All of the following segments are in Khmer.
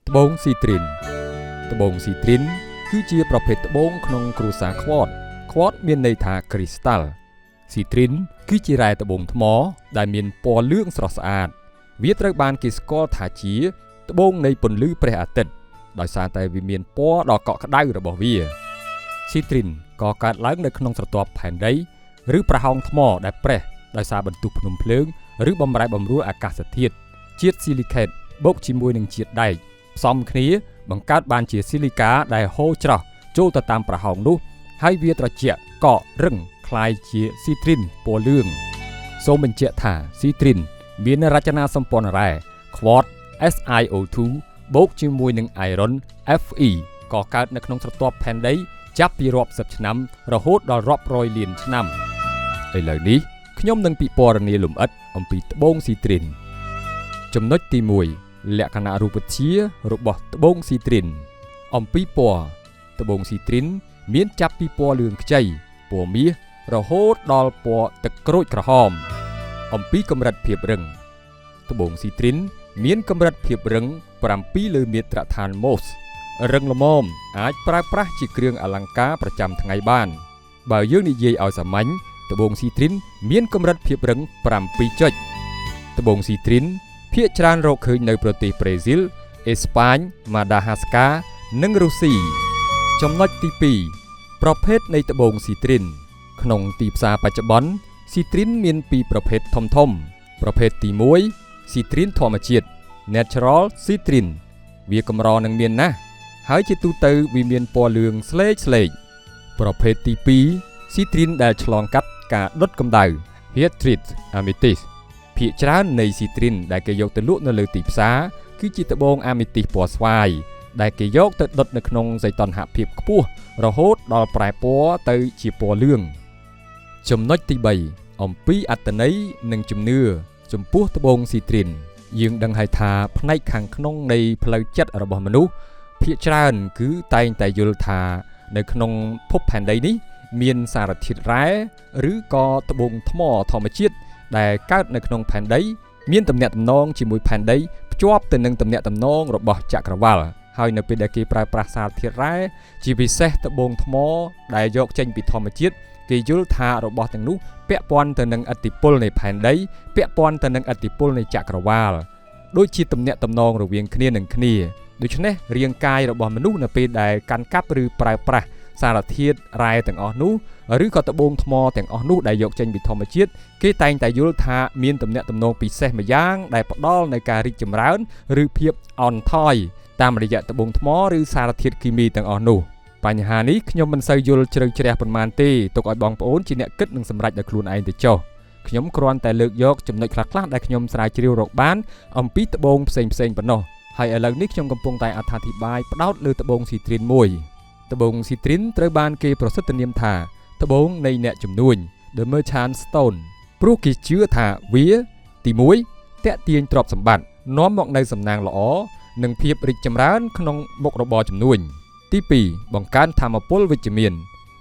ត្បូងស៊ីត្រិនត្បូងស៊ីត្រិនគឺជាប្រភេទត្បូងក្នុងគ្រួសារខ្វតមានន័យថាគ្រីស្តាល់ស៊ីត្រិនគឺជារ៉ែត្បូងថ្មដែលមានពណ៌លឿងស្រស់ស្អាតវាត្រូវបានគេស្គាល់ថាជាត្បូងនៃពន្លឺព្រះអាទិត្យដោយសារតែវាមានពណ៌ដ៏កក់ក្ដៅរបស់វាស៊ីត្រិនក៏កើតឡើងនៅក្នុងស្រទាប់ផែនដីឬប្រហោងថ្មដែលប្រេះដោយសារបន្ទុះភ្នំភ្លើងឬបំរែបំរួលអាកាសធាតុជាតិស៊ីលីខេតបូកជាមួយនឹងជាតិដែកផ្សំគ្នាបង្កើតបានជាស៊ីលីកាដែលហូរច្រោះចូលទៅតាមប្រហោងនោះហើយវាត្រជាក់កករឹងคล้ายជាស៊ីត្រិនពណ៌លឿងសូមបញ្ជាក់ថាស៊ីត្រិនមានរចនាសម្ព័ន្ធរ៉ែខ្វត SiO2 បូកជាមួយនឹងអេរ៉ុន Fe ក៏កើតនៅក្នុងស្រទាប់ផែនដីចាប់ពីរាប់សិបឆ្នាំរហូតដល់រាប់រយលានឆ្នាំឥឡូវនេះខ្ញុំនឹងពិពណ៌នាលម្អិតអំពីត្បូងស៊ីត្រិនចំណុចទី1លក្ខណៈរូបវិទ្យារបស់ត្បូងស៊ីត្រិនអំពីពណ៌ត្បូងស៊ីត្រិនមានចាប់ពីពណ៌លឿងខ្ចីពណ៌មាសរហូតដល់ពណ៌ទឹកក្រូចក្រហមអំពីកម្រិតភាពរឹងត្បូងស៊ីត្រិនមានកម្រិតភាពរឹង7លើមាត្រដ្ឋានម៉ូសរឹងល្មមអាចប្រើប្រាស់ជាគ្រឿងអលង្ការប្រចាំថ្ងៃបានបើយើងនិយាយឲ្យសាមញ្ញត្បូងស៊ីត្រិនមានកម្រិតភាពរឹង7ចុចត្បូងស៊ីត្រិនភាគច្រើនរកឃើញនៅប្រទេសប្រេស៊ីលអេស្ប៉ាញម៉ាដាហាស្កានិងរុស្ស៊ីចំណុចទី2ប្រភេទនៃត្បូងស៊ីត្រិនក្នុងទីផ្សារបច្ចុប្បន្នស៊ីត្រិនមានពីរប្រភេទធំប្រភេទទី1ស៊ីត្រិនធម្មជាតិ Natural Citrin វាកម្រនឹងមានណាស់ហើយជាទូទៅវាមានពណ៌លឿងស្លេកប្រភេទទី2ស៊ីត្រិនដែលឆ្លងកាត់ការដុតកម្ដៅ Heat Treat Amethyst ភាគច្រើននៃស៊ីត្រិនដែលគេយកទៅលក់នៅលើទីផ្សារគឺជាត្បូងអាមេទីសពណ៌ស្វាយដែលគេយកទៅដុតនៅក្នុងសីតុណ្ហភាពខ្ពស់រហូតដល់ប្រែពណ៌ទៅជាពណ៌លឿងចំណុចទី3អំពីអត្ថន័យនិងជំនឿចំពោះត្បូងស៊ីត្រិនយើងដឹងហើយថាផ្នែកខាងក្នុងនៃផ្លូវចិត្តរបស់មនុស្សភាគច្រើនគឺតែងតែយល់ថានៅក្នុងភពផែនដីនេះមានសារធាតុរ៉ែឬក៏ត្បូងថ្មធម្មជាតិដែលកើតនៅក្នុងផែនដីមានទំនាក់ទំនងជាមួយផែនដីភ្ជាប់ទៅនឹងទំនាក់ទំនងរបស់ចក្រវាឡហើយនៅពេលដែលគេប្រើប្រាស់សារធាតុរ៉ែជាពិសេសត្បូងថ្មដែលយកចេញពីធម្មជាតិគេយល់ថារបស់ទាំងនោះពាក់ព័ន្ធទៅនឹងឥទ្ធិពលនៃផែនដីពាក់ព័ន្ធទៅនឹងឥទ្ធិពលនៃចក្រវាឡដូចជាទំនាក់ទំនងរវាងគ្នានឹងគ្នាដូច្នេះរាងកាយរបស់មនុស្សនៅពេលដែលកាន់កាប់ឬប្រើប្រាស់សារធាតុរ៉ែទាំងអស់នោះឬក៏ត្បូងថ្មទាំងអស់នោះដែលយកចេញពីធម្មជាតិគេតែងតែយល់ថាមានទំនាក់ទំនងពិសេសម្យ៉ាងដែលផ្ដល់នូវការរីកចម្រើនឬភាពអន់ថយតាមរយៈត្បូងថ្មឬសារធាតុគីមីទាំងអស់នោះបញ្ហានេះខ្ញុំមិនសូវយល់ជ្រៅជ្រះប៉ុន្មានទេទុកឲ្យបងប្អូនជាអ្នកគិតនិងសម្រេចដោយខ្លួនឯងទៅចុះខ្ញុំគ្រាន់តែលើកយកចំណុចខ្លះៗដែលខ្ញុំស្រាវជ្រាវរកបានអំពីត្បូងផ្សេងប៉ុណ្ណោះហើយឥឡូវនេះខ្ញុំកំពុងតែអត្ថាធិប្បាយផ្ដោតលើត្បូងស៊ីត្រិនមួយត្បូងស៊ីត្រិនត្រូវបានគេប្រសិទ្ធនាមថាត្បូងនៃអ្នកជំនួញ The Merchant Stone ព្រោះគេជឿថាវាទី1តាក់ទាញទ្រព្យសម្បត្តិនាំមកនូវសំណាងល្អនិងភាពរីកចម្រើនក្នុងមុខរបរជំនួញទី2បង្កើនថាមពលវិជ្ជមាន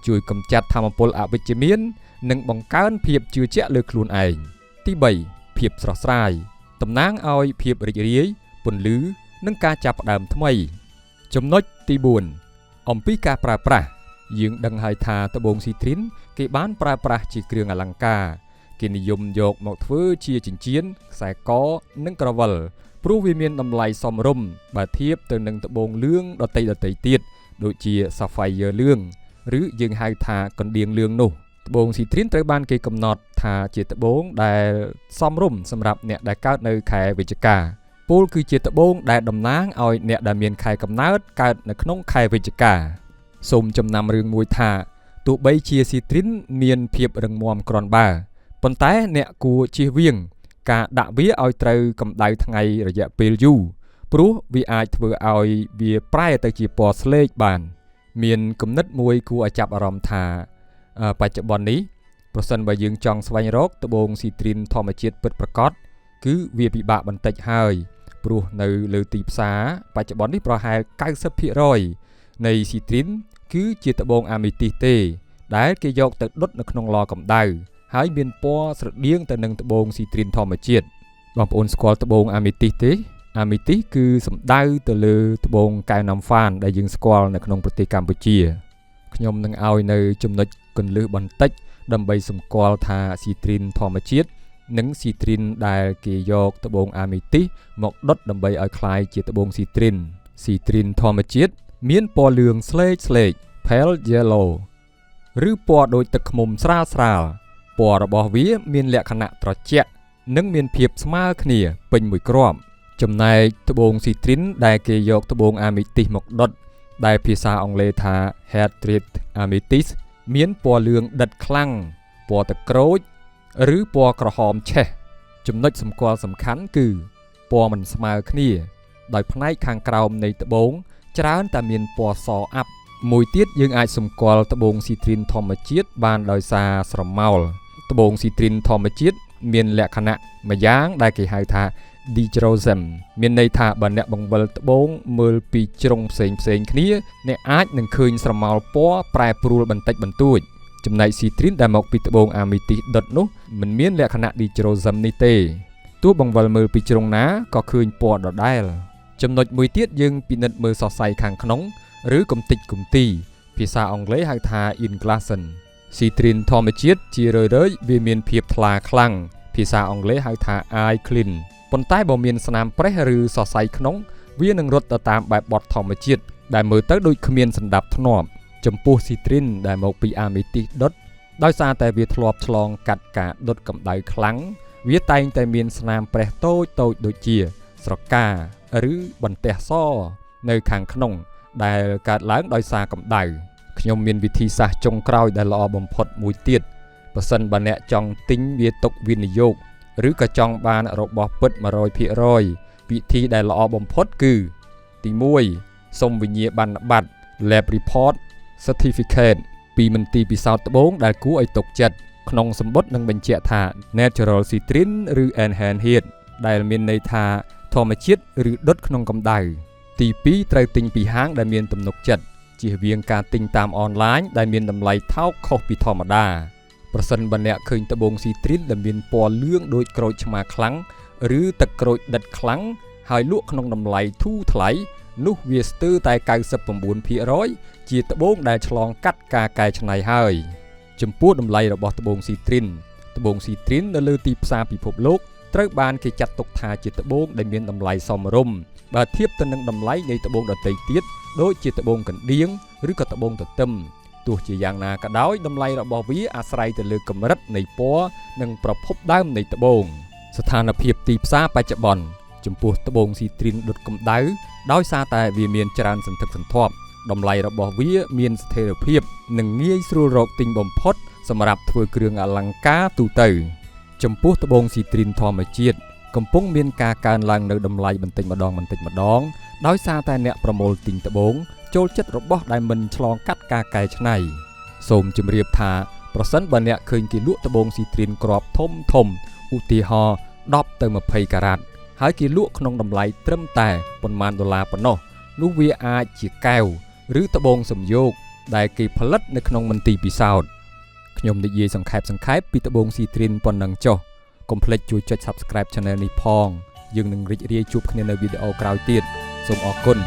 ជួយកម្ចាត់ថាមពលអវិជ្ជមាននិងបង្កើនភាពជឿជាក់លើខ្លួនឯងទី3ភាពស្រស់ស្រាយតំណាងឲ្យភាពរីករាយពន្លឺនិងការចាប់ផ្ដើមថ្មីចំណុចទី4អំពីការប្រើប្រាស់យើងដឹងហើយថាត្បូងស៊ីត្រិនគេបានប្រើប្រាស់ជាគ្រឿងអលង្ការគេនិយមយកមកធ្វើជាចិញ្ចៀនខ្សែកនិងក្រវិលព្រោះវាមានតម្លៃសមរម្យបើធៀបទៅនឹងត្បូងលឿងដទៃទៀតដូចជា Sapphire លឿងឬយើងហៅថាកណ្ដៀងលឿងនោះត្បូងស៊ីត្រិនត្រូវបានគេកំណត់ថាជាត្បូងដែលសមរម្យសម្រាប់អ្នកដែលកើតនៅខែវិច្ឆិកាពោលគឺជាត្បូងដែលតំណាងឲ្យអ្នកដែលមានខែកំណើតកើតនៅក្នុងខែវិច្ឆិកាសូមចំណាំរឿងមួយថាទោះបីជាស៊ីត្រិនមានភាពរឹងមាំគ្រាន់បើប៉ុន្តែអ្នកគួរជៀសវាងការដាក់វាឲ្យត្រូវកម្ដៅថ្ងៃរយៈពេលយូរព្រោះវាអាចធ្វើឲ្យវាប្រែទៅជាពណ៌ស្លេកបានមានគំនិតមួយគួរឲ្យចាប់អារម្មណ៍ថាបច្ចុប្បន្ននេះប្រសិនបើយើងចង់ស្វែងរកត្បូងស៊ីត្រិនធម្មជាតិពិតប្រាកដគឺវាពិបាកបន្តិចហើយព្រោះនៅលើទីផ្សារបច្ចុប្បន្ននេះប្រហែល 90% នៃស៊ីត្រិនគឺជាត្បូងអាមេទីសទេដែលគេយកទៅដុតនៅក្នុងឡកម្ដៅហើយមានពណ៌ស្រដៀងទៅនឹងត្បូងស៊ីត្រិនធម្មជាតិបងប្អូនស្គាល់ត្បូងអាមេទីសទេ Amethyst គឺសំដៅទៅលើត្បូងកែវណាំហ្វានដែលយើងស្គាល់នៅក្នុងប្រទេសកម្ពុជាខ្ញុំនឹងឲ្យនៅចំណុចគន្លឹះបន្តិចដើម្បីសម្គាល់ថាស៊ីទ្រីនធម្មជាតិនិងស៊ីទ្រីនដែលគេយកត្បូង Amethyst មកដុតដើម្បីឲ្យคล้ายជាត្បូងស៊ីទ្រីនធម្មជាតិមានពណ៌លឿងស្លេក pale yellow ឬពណ៌ដូចទឹកឃ្មុំស្រាលពណ៌របស់វាមានលក្ខណៈត្រជាក់និងមានភាពស្មើគ្នាពេញមួយគ្រាប់ចំណែកត្បូងស៊ីទ្រីនដែលគេយកត្បូង Amethyst មកដុតដែលភាសាអង់គ្លេសថា Hydride Amethyst មានពណ៌លឿងដិតខ្លាំងពណ៌ទឹកក្រូចឬពណ៌ក្រហមឆេះចំណុចសម្គាល់សំខាន់គឺពណ៌មិនស្មើគ្នាដោយផ្នែកខាងក្រោមនៃត្បូងច្រើនតែមានពណ៌សអាប់មួយទៀតយើងអាចសម្គាល់ត្បូងស៊ីទ្រីនធម្មជាតិបានដោយសារស្រមោលត្បូងស៊ីទ្រីនធម្មជាតិមានលក្ខណៈមួយយ៉ាងដែលគេហៅថា dichroism មានន័យថាបើអ្នកបង្វិលត្បូងមើលពីជ្រុងផ្សេងគ្នាអ្នកអាចនឹងឃើញស្រមោលពណ៌ប្រែប្រួលបន្តិចបន្តួចចំណែកស៊ីទ្រីនដែលមកពីត្បូង Amethyst ដុតនោះមិនមានលក្ខណៈ dichroism នេះទេទោះបង្វិលមើលពីជ្រុងណាក៏ឃើញពណ៌ដដែលចំណុចមួយទៀតយើងពិនិត្យមើលសរសៃខាងក្នុងឬកំតិចកំទីភាសាអង់គ្លេសហៅថា inglasen ស៊ីទ្រីនធម្មជាតិជារឿយវាមានភាពថ្លាខ្លាំងភាសាអង់គ្លេសហៅថា eye clean ប៉ុន្តែបើមានស្នាមប្រេះឬសរសៃក្នុងវានឹងរត់ទៅតាមបែបបទធម្មជាតិដែលមើលទៅដូចគ្មានសណ្ដាប់ធ្នាប់ចំពោះស៊ីទ្រីនដែលមកពី Amethyst ដុតដោយសារតែវាធ្លាប់ឆ្លងកាត់ការដុតកម្ដៅខ្លាំងវាតែងតែមានស្នាមប្រេះតូចដូចជាស្រកាឬបន្ទះសនៅខាងក្នុងដែលកើតឡើងដោយសារកម្ដៅខ្ញុំមានវិធីសាស្ត្រចុងក្រោយដែលល្អបំផុតមួយទៀតបើសិនបើអ្នកចង់ទិញវាទុកវិនិយោគឬក៏ចង់បានរបស់ពិត 100% វិធីដែលល្អបំផុតគឺទី1សូមវិញ្ញាបនបត្រ Lab Report Certificate ពីមន្ទីរពិសោធន៍ត្បូងដែលគួរឲ្យទុកចិត្តក្នុងសម្បត្តិនឹងបញ្ជាក់ថា Natural Citrin ឬ Enhanced Heat ដែលមានន័យថាធម្មជាតិឬដុតក្នុងកម្ដៅទី2ត្រូវទិញពីហាងដែលមានទំនុកចិត្តជៀសវាងការទិញតាមអនឡាញដែលមានតម្លៃថោកខុសពីធម្មតាប្រសិនបើអ្នកឃើញត្បូងស៊ីទ្រីនដែលមានពណ៌លឿងដូចក្រូចឆ្មាខ្លាំងឬទឹកក្រូចដិតខ្លាំងហើយលក់ក្នុងតម្លៃធូរថ្លៃនោះវាស្ទើរតែ 99% ជាត្បូងដែលឆ្លងកាត់ការកែច្នៃហើយចំពោះតម្លៃរបស់ត្បូងស៊ីទ្រីននៅលើទីផ្សារពិភពលោកត្រូវបានគេចាត់ទុកថាជាត្បូងដែលមានតម្លៃសមរម្យបើធៀបទៅនឹងតម្លៃនៃត្បូងដទៃទៀតដូចជាត្បូងកណ្ដៀងឬក៏ត្បូងទទឹមទោះជាយ៉ាងណាក៏ដោយតម្លៃរបស់វាអាស្រ័យទៅលើកម្រិតនៃពណ៌និងប្រភពដើមនៃត្បូងស្ថានភាពទីផ្សារបច្ចុប្បន្នចំពោះត្បូងស៊ីទ្រីនដុតកម្ដៅដោយសារតែវាមានច្រើនសន្ធឹកសន្ធាប់តម្លៃរបស់វាមានស្ថិរភាពនិងងាយស្រួលរកទិញបំផុតសម្រាប់ធ្វើគ្រឿងអលង្ការទូទៅចំពោះត្បូងស៊ីទ្រីនធម្មជាតិកំពុងមានការកើនឡើងនៅតម្លៃបន្តិចម្ដងដោយសារតែអ្នកប្រមូលទិញត្បូងចូលចិត្តរបស់ដែលមិនឆ្លងកាត់ការកែច្នៃសូមជម្រាបថាប្រសិនបើអ្នកឃើញគេលក់ត្បូងស៊ីទ្រីនគ្រាប់ធំឧទាហរណ៍10ទៅ20ការ៉ាត់ហើយគេលក់ក្នុងតម្លៃត្រឹមតែប៉ុន្មានដុល្លារប៉ុណ្ណោះនោះវាអាចជាកែវឬត្បូងសំយោគដែលគេផលិតនៅក្នុងមន្ទីរពិសោធន៍ខ្ញុំនិយាយសង្ខេបពីត្បូងស៊ីទ្រីនប៉ុណ្ណឹងចុះកុំភ្លេចជួយចុច Subscribe Channel នេះផងយើងនឹងរីករាយជួបគ្នានៅវីដេអូក្រោយទៀតសូមអរគុណ